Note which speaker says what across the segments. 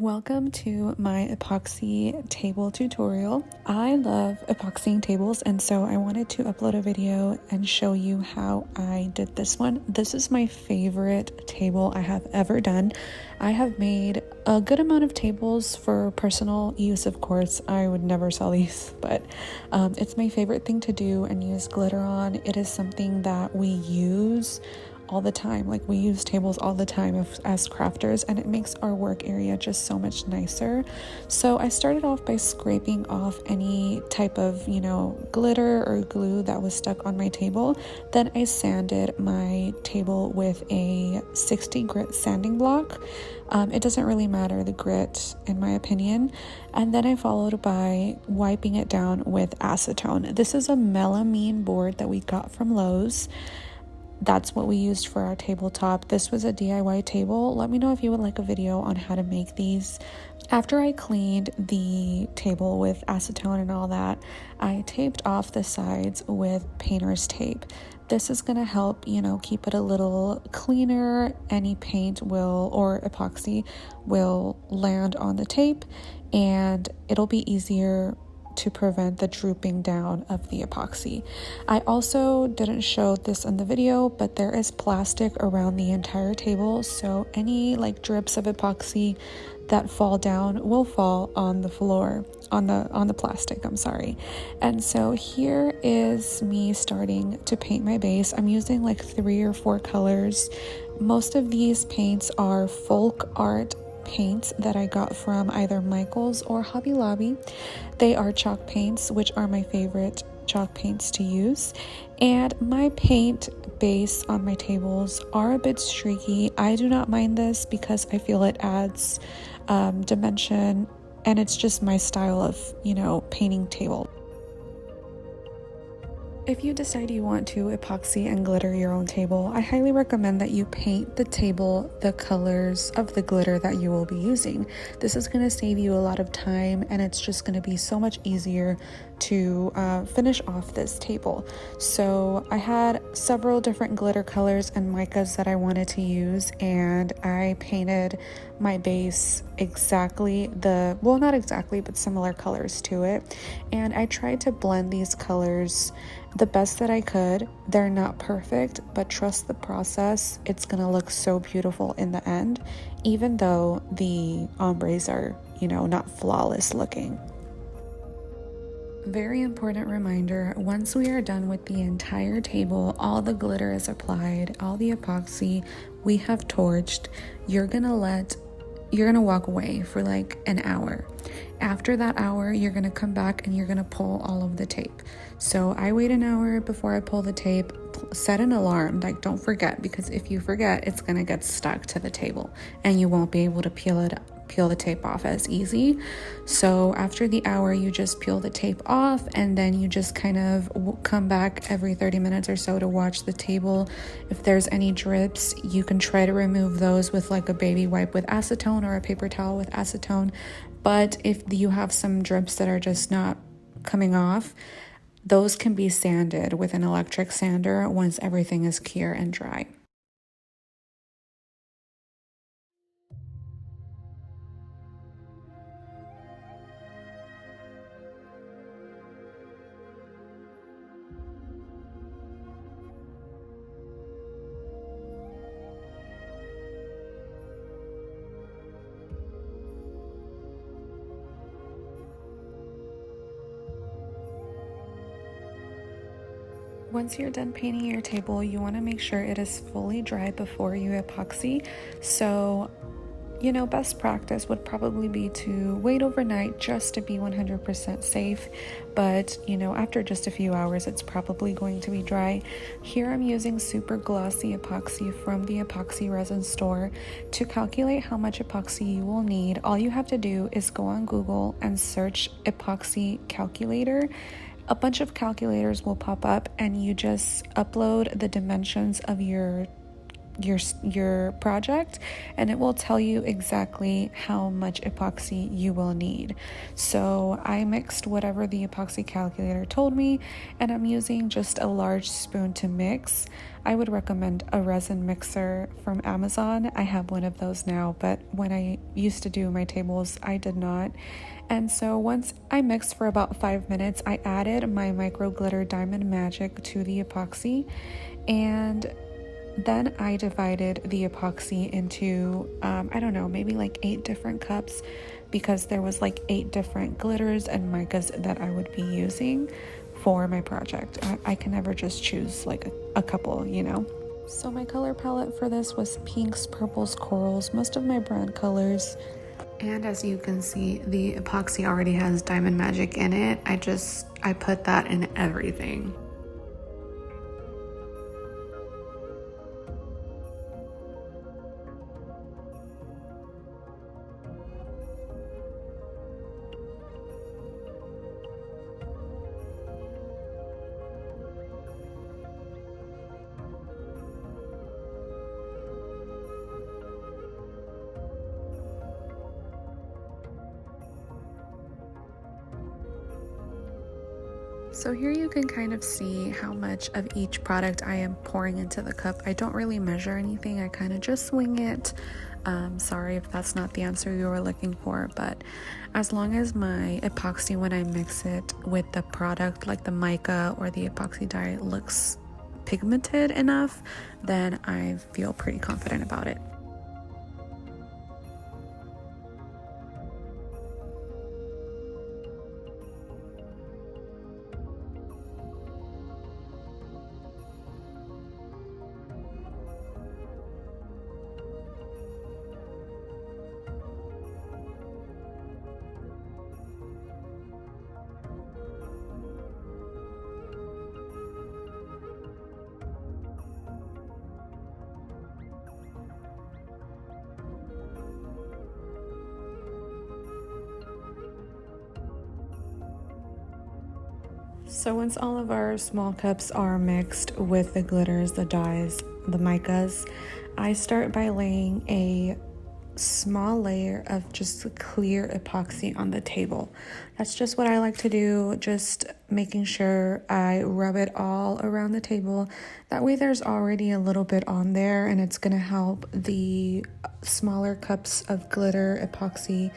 Speaker 1: Welcome to my epoxy table tutorial. I love epoxying tables, and so I wanted to upload a video and show you how I did this one. This is my favorite table I have ever done. I have made a good amount of tables for personal use, of course. I would never sell these, but it's my favorite thing to do and use glitter on. It is something that we use all the time. Like, we use tables all the time as crafters, and it makes our work area just so much nicer. So I started off by scraping off any type of glitter or glue that was stuck on my table. Then I sanded my table with a 60 grit sanding block. It doesn't really matter the grit, in my opinion. And then I followed by wiping it down with acetone. This is a melamine board that we got from Lowe's. That's what we used for our tabletop. This was a DIY table. Let me know if you would like a video on how to make these. After I cleaned the table with acetone and all that, I taped off the sides with painter's tape. This is going to help, keep it a little cleaner. Any paint or epoxy will land on the tape, and it'll be easier to prevent the drooping down of the epoxy. I also didn't show this in the video, but there is plastic around the entire table, so any drips of epoxy that fall down will fall on the floor, on the plastic, I'm sorry. And so here is me starting to paint my base. I'm using 3 or 4 colors. Most of these paints are folk art paints that I got from either Michael's or Hobby Lobby. They are chalk paints, which are my favorite chalk paints to use. And my paint base on my tables are a bit streaky. I do not mind this because I feel it adds dimension, and it's just my style of painting table. If you decide you want to epoxy and glitter your own table, I highly recommend that you paint the table the colors of the glitter that you will be using. This is going to save you a lot of time, and it's just going to be so much easier to finish off this table. So I had several different glitter colors and micas that I wanted to use, and I painted my base not exactly, but similar colors to it. And I tried to blend these colors the best that I could. They're not perfect, but trust the process. It's gonna look so beautiful in the end, even though the ombres are, not flawless looking. Very important reminder, once we are done with the entire table, all the glitter is applied, all the epoxy we have torched, you're gonna walk away for an hour. After that hour, you're gonna come back and you're gonna pull all of the tape. So I wait an hour before I pull the tape. Set an alarm, don't forget, because if you forget, it's gonna get stuck to the table and you won't be able to peel the tape off as easy. So after the hour, you just peel the tape off, and then you just kind of come back every 30 minutes or so to watch the table. If there's any drips, you can try to remove those with a baby wipe with acetone or a paper towel with acetone. But if you have some drips that are just not coming off, those can be sanded with an electric sander once everything is clear and dry. Once you're done painting your table, you want to make sure it is fully dry before you epoxy. So, best practice would probably be to wait overnight just to be 100% safe. But, after just a few hours, it's probably going to be dry. Here I'm using super glossy epoxy from the Epoxy Resin store. To calculate how much epoxy you will need, all you have to do is go on Google and search epoxy calculator. A bunch of calculators will pop up, and you just upload the dimensions of your your project, and it will tell you exactly how much epoxy you will need. So I mixed whatever the epoxy calculator told me, and I'm using just a large spoon to mix. I would recommend a resin mixer from Amazon. I have one of those now, but when I used to do my tables, I did not. And so once I mixed for about 5 minutes, I added my micro glitter Diamond Magic to the epoxy, and then I divided the epoxy into, I don't know, maybe like 8 different cups, because there was like 8 different glitters and micas that I would be using for my project. I can never just choose like a couple, you know? So my color palette for this was pinks, purples, corals, most of my brand colors. And as you can see, the epoxy already has Diamond Magic in it. I put that in everything. So here you can kind of see how much of each product I am pouring into the cup. I don't really measure anything, I kind of just swing it. Sorry if that's not the answer you were looking for, but as long as my epoxy, when I mix it with the product, like the mica or the epoxy dye, looks pigmented enough, then I feel pretty confident about it. So once all of our small cups are mixed with the glitters, the dyes, the micas, I start by laying a small layer of just clear epoxy on the table. That's just what I like to do, just making sure I rub it all around the table. That way there's already a little bit on there, and it's gonna help the smaller cups of glitter epoxy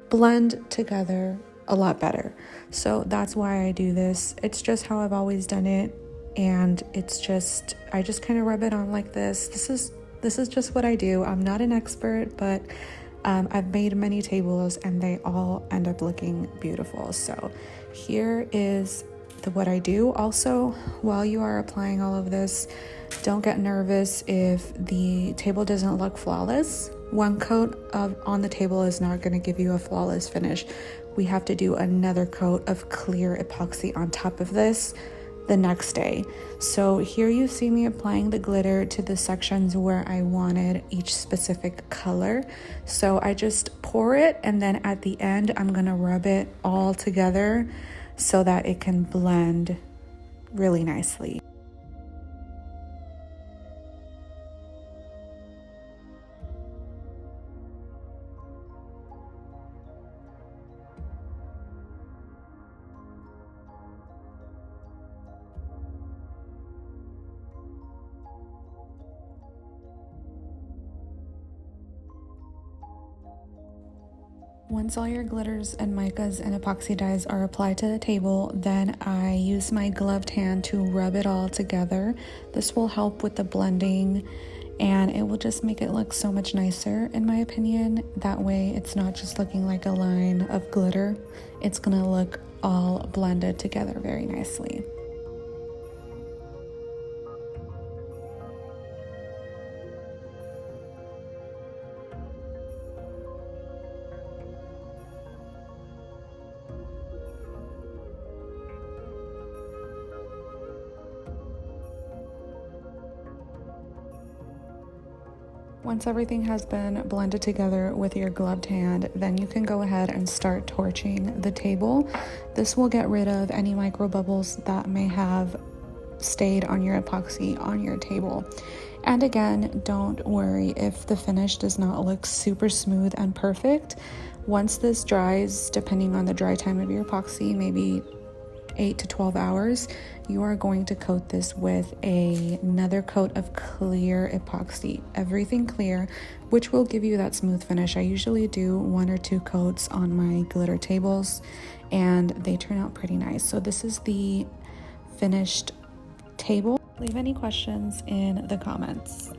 Speaker 1: blend together a lot better. So that's why I do this. It's just how I've always done it, and it's just, I just kind of rub it on like this. This is just what I do. I'm not an expert, but I've made many tables and they all end up looking beautiful. So here is what I do. Also, while you are applying all of this, don't get nervous if the table doesn't look flawless. One coat on the table is not going to give you a flawless finish. We have to do another coat of clear epoxy on top of this the next day. So here you see me applying the glitter to the sections where I wanted each specific color. So I just pour it, and then at the end I'm gonna rub it all together so that it can blend really nicely. Once all your glitters and micas and epoxy dyes are applied to the table, then I use my gloved hand to rub it all together. This will help with the blending, and it will just make it look so much nicer, in my opinion. That way it's not just looking like a line of glitter. It's gonna look all blended together very nicely. Once everything has been blended together with your gloved hand, then you can go ahead and start torching the table. This will get rid of any micro bubbles that may have stayed on your epoxy on your table. And again, don't worry if the finish does not look super smooth and perfect. Once this dries, depending on the dry time of your epoxy, maybe 8 to 12 hours, you are going to coat this with another coat of clear epoxy, everything clear, which will give you that smooth finish. I usually do 1 or 2 coats on my glitter tables and they turn out pretty nice. So this is the finished table. Leave any questions in the comments.